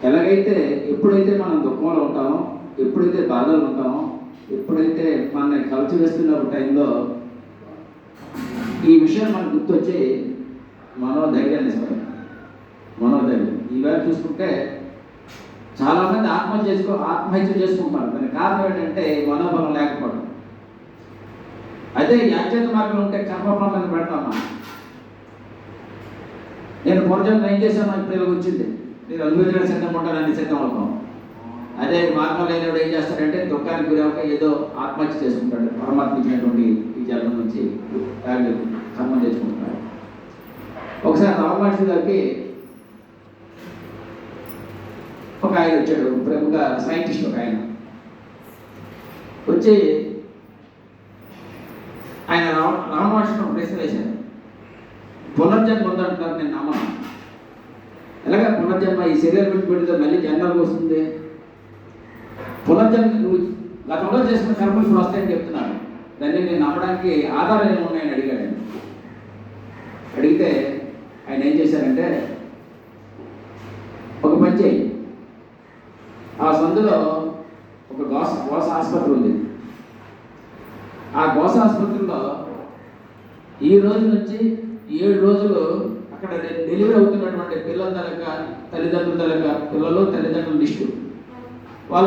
ఎలాగైతే ఎప్పుడైతే మనం దుఃఖంలో ఉంటామో, ఎప్పుడైతే బాధలు ఉంటామో, ఎప్పుడైతే మనల్ని కలిసి వేస్తున్న టైంలో ఈ విషయం మనకు గుర్తొచ్చి మనోధైర్యాన్ని ఇస్తాం. మనోధైర్యం ఈవేళ చూసుకుంటే చాలామంది ఆత్మహత్య చేసుకుంటారు. దానికి కారణం ఏంటంటే మనోబలం లేకపోవడం. అదే యాజ్ఞత మార్గం ఉంటే కర్మఫలం మీద పెడతామా. నేను పూర్వజన్మ ఏం చేశాను ఇప్పుడు ఇలా వచ్చింది, మీరు అనుభవించడానికి సిద్ధంగా ఉంటారని సిద్ధం అవుతాం. అదే మార్గం లేనివాడు ఏం చేస్తాడంటే దుఃఖానికి గురవక ఏదో ఆత్మహత్య చేసుకుంటాడు. పరమాత్మ ఇచ్చినటువంటి ఈ జన్మ నుంచి కర్మం చేసుకుంటున్నాడు. ఒకసారి రామహర్షి గారికి ఒక ఆయన వచ్చాడు, ప్రముఖ సైంటిస్ట్ ఒక ఆయన వచ్చి ఆయన రామహర్షిని ఒక ప్రశ్న వేశాడు. పునర్జన్మ ఉందంటున్నారు, నేను నమ్మను. ఎలాగా పునర్జన్మ ఈ శరీరం పెట్టుబడితో మళ్ళీ జన్మకు వస్తుంది? పునర్జన్మ నువ్వు గతంలో చేసిన కర్మలు ఇప్పుడు వస్తాయని చెప్తున్నాను, దాన్ని నేను నమ్మడానికి ఆధారాలు ఏమున్నాయని అడిగాడు. అడిగితే ఆయన ఏం చేశారంటే, ఒక పని చేయి, ఆ సందులో ఒక గోస ఆసుపత్రి ఉంది. ఆ గోస ఆసుపత్రిలో ఈ రోజు నుంచి 7 రోజులు అక్కడ డెలివరీ అవుతున్నటువంటి పిల్లల తాలూకా తల్లిదండ్రుల తాలూకా పిల్లలు తల్లిదండ్రుల లిస్టు, వాళ్ళ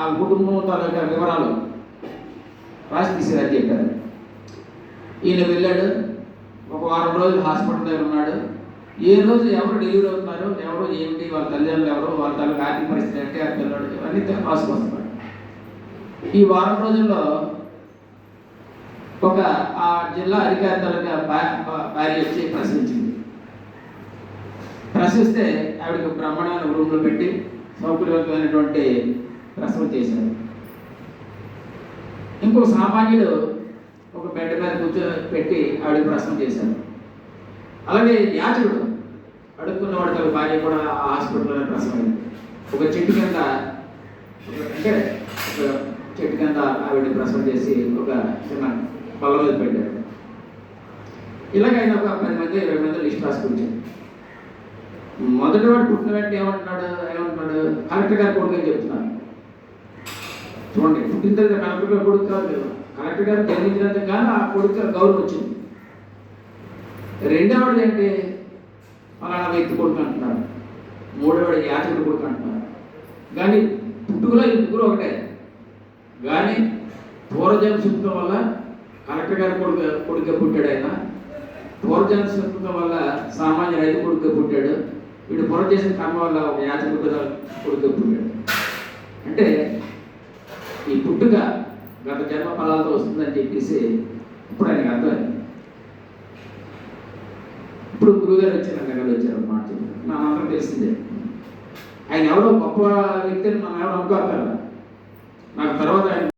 ఆ కుటుంబం తాలూకా వివరాలు రాసి తీసేదని చెప్పారు. ఈయన వెళ్ళాడు, ఒక వారం రోజులు హాస్పిటల్ దగ్గర ఉన్నాడు. ఏ రోజు ఎవరు డెలివరీ అవుతున్నారు, ఎవరు ఏమిటి, వాళ్ళ తల్లిదండ్రులు ఎవరు, వాళ్ళ తాలూకా ఆర్థిక పరిస్థితి అంటే ఆ పిల్లలు ఇవన్నీ రాసుకొస్తున్నాడు. ఈ వారం రోజుల్లో ఒక ఆ జిల్లా అధికారి తాలూకా భార్య వచ్చి ప్రశ్నించింది. ప్రశ్నిస్తే ఆవిడకి బ్రహ్మాండమైన రూమ్లో పెట్టి సౌకర్యవంతమైనటువంటి ప్రసవం చేశారు. ఇంకో సామాన్యుడు ఒక బెడ్ మీద కూర్చోపెట్టి ఆవిడకి ప్రసవం చేశారు. అలాగే యాచకుడు అడుక్కున్నవాడు తన భార్య కూడా ఆ హాస్పిటల్లో ప్రసవం. ఒక చెట్టు కింద అంటే ఒక చెట్టు కింద ఆవిడ ప్రసవం చేసి ఒక చిన్న పొలం మీద పెట్టారు. ఇలాగైనా ఒక 10 మంది 20 మంది లిస్ట్ రాసుకుంటారు. మొదటి వాడు పుట్టిన వెంటనే ఏమంటున్నాడు కలెక్టర్ గారు కొడుకు అని చెప్తున్నారు. చూడండి, పుట్టిన తర్వాత కలెక్టర్ గారు కొడుకు కాదు, కలెక్టర్ గారు జన్మించినంత కానీ ఆ కొడుకు గౌరవం వచ్చింది. రెండవది ఏంటి, ఫలానా వ్యక్తి కొడుకు అంటున్నారు. మూడవది యాచకుడు కొడుకు అంటున్నారు. కానీ పుట్టుకలో ఈ ముగ్గురు ఒకటే. కానీ పూర్వజన్మ సుఖం వల్ల కలెక్టర్ గారి కొడుకు పుట్టాడు. ఆయన పూర్వజన్మ సుఖం వల్ల సామాన్య రైతు కొడుకు పుట్టాడు. వీడు పూర్వ చేసిన కర్మ వల్ల ఒక యాచకుడు కొడుకు పుట్టాడు. అంటే ఈ పుట్టుక గత జన్మ ఫలాలతో వస్తుందని చెప్పేసి ఇప్పుడు ఆయనకు అర్థమైంది. ఇప్పుడు గురువుగారు వచ్చారు, అన్నగారు వచ్చారు మాట చెప్పారు. నా అందరం తెలిసిందే. ఆయన ఎవరో గొప్ప వ్యక్తిని మనం ఎవరు అనుకోగలరా? నాకు తర్వాత ఆయన